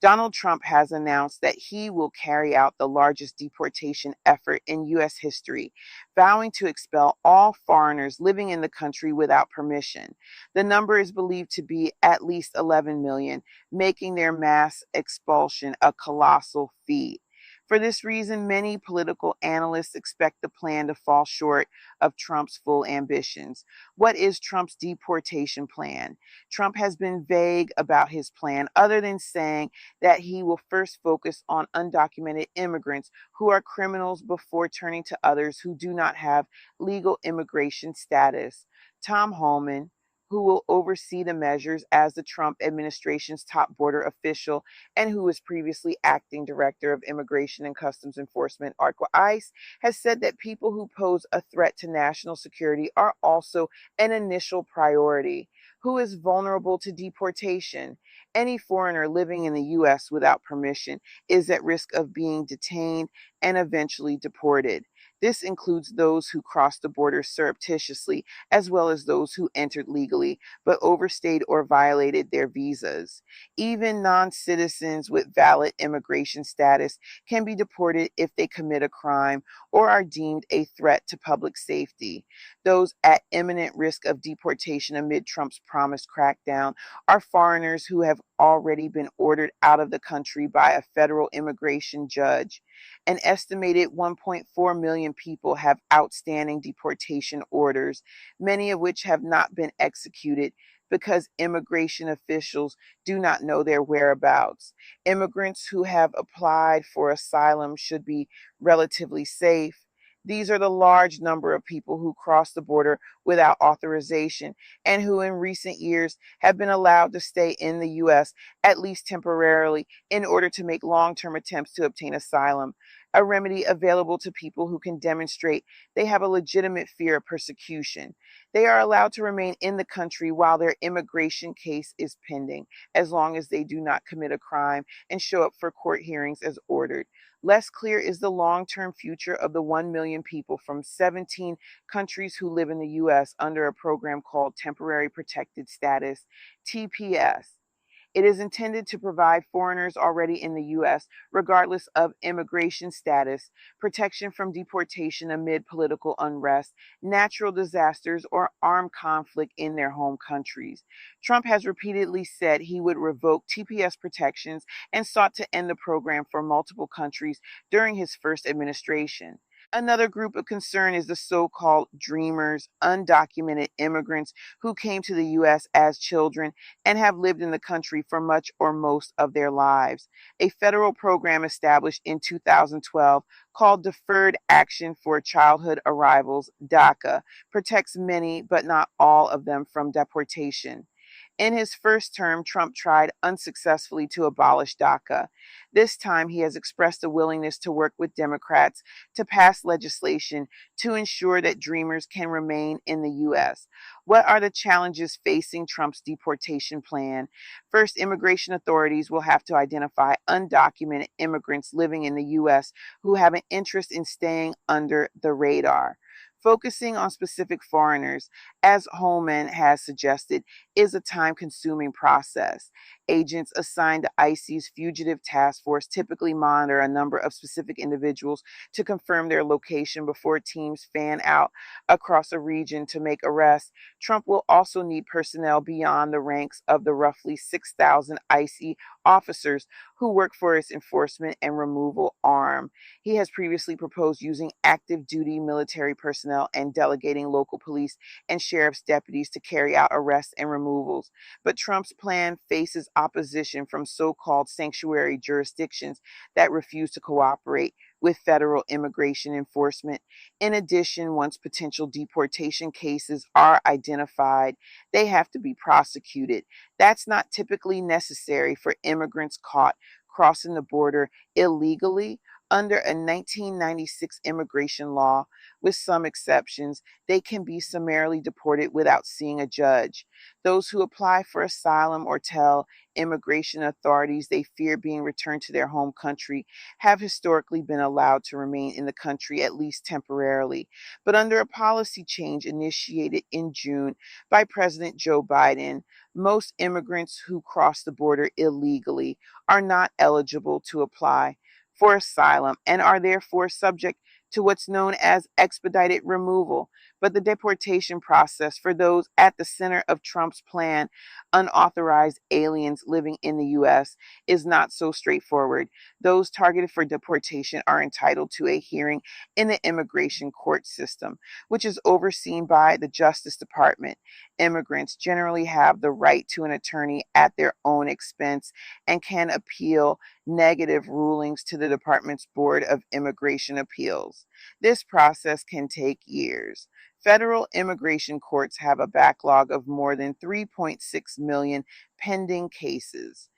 Donald Trump has announced that he will carry out the largest deportation effort in U.S. history, vowing to expel all foreigners living in the country without permission. The number is believed to be at least 11 million, making their mass expulsion a colossal feat. For this reason, many political analysts expect the plan to fall short of Trump's full ambitions. What is Trump's deportation plan? Trump has been vague about his plan, other than saying that he will first focus on undocumented immigrants who are criminals before turning to others who do not have legal immigration status. Tom Homan, who will oversee the measures as the Trump administration's top border official and who was previously acting director of Immigration and Customs Enforcement, ICE, has said that people who pose a threat to national security are also an initial priority. Who is vulnerable to deportation? Any foreigner living in the U.S. without permission is at risk of being detained and eventually deported. This includes those who cross the border surreptitiously, as well as those who entered legally but overstayed or violated their visas. Even non-citizens with valid immigration status can be deported if they commit a crime or are deemed a threat to public safety. Those at imminent risk of deportation amid Trump's promised crackdown are foreigners who have already been ordered out of the country by a federal immigration judge. An estimated 1.4 million people have outstanding deportation orders, many of which have not been executed because immigration officials do not know their whereabouts. Immigrants who have applied for asylum should be relatively safe. These are the large number of people who cross the border without authorization and who in recent years have been allowed to stay in the U.S., at least temporarily, in order to make long-term attempts to obtain asylum, a remedy available to people who can demonstrate they have a legitimate fear of persecution. They are allowed to remain in the country while their immigration case is pending, as long as they do not commit a crime and show up for court hearings as ordered. Less clear is the long-term future of the 1 million people from 17 countries who live in the U.S. under a program called Temporary Protected Status, TPS. It is intended to provide foreigners already in the U.S., regardless of immigration status, protection from deportation amid political unrest, natural disasters, or armed conflict in their home countries. Trump has repeatedly said he would revoke TPS protections and sought to end the program for multiple countries during his first administration. Another group of concern is the so-called dreamers, undocumented immigrants who came to the U.S. as children and have lived in the country for much or most of their lives. A federal program established in 2012 called Deferred Action for Childhood Arrivals, DACA, protects many but not all of them from deportation. In his first term, Trump tried unsuccessfully to abolish DACA. This time, he has expressed a willingness to work with Democrats to pass legislation to ensure that dreamers can remain in the U.S. What are the challenges facing Trump's deportation plan? First, immigration authorities will have to identify undocumented immigrants living in the U.S. who have an interest in staying under the radar. Focusing on specific foreigners, as Holman has suggested, is a time-consuming process. Agents assigned to ICE's Fugitive Task Force typically monitor a number of specific individuals to confirm their location before teams fan out across a region to make arrests. Trump will also need personnel beyond the ranks of the roughly 6,000 ICE officers who work for his enforcement and removal arm. He has previously proposed using active duty military personnel and delegating local police and sheriff's deputies to carry out arrests and removals. But Trump's plan faces opposition from so-called sanctuary jurisdictions that refuse to cooperate with federal immigration enforcement. In addition, once potential deportation cases are identified, they have to be prosecuted. That's not typically necessary for immigrants caught crossing the border illegally under a 1996 immigration law. With some exceptions, they can be summarily deported without seeing a judge. Those who apply for asylum or tell immigration authorities they fear being returned to their home country have historically been allowed to remain in the country at least temporarily. But under a policy change initiated in June by President Joe Biden, Most immigrants who cross the border illegally are not eligible to apply for asylum and are therefore subject to what's known as expedited removal. But the deportation process for those at the center of Trump's plan, unauthorized aliens living in the U.S., is not so straightforward. Those targeted for deportation are entitled to a hearing in the immigration court system, which is overseen by the Justice Department. Immigrants generally have the right to an attorney at their own expense and can appeal negative rulings to the department's Board of Immigration Appeals. This process can take years. Federal immigration courts have a backlog of more than 3.6 million pending cases.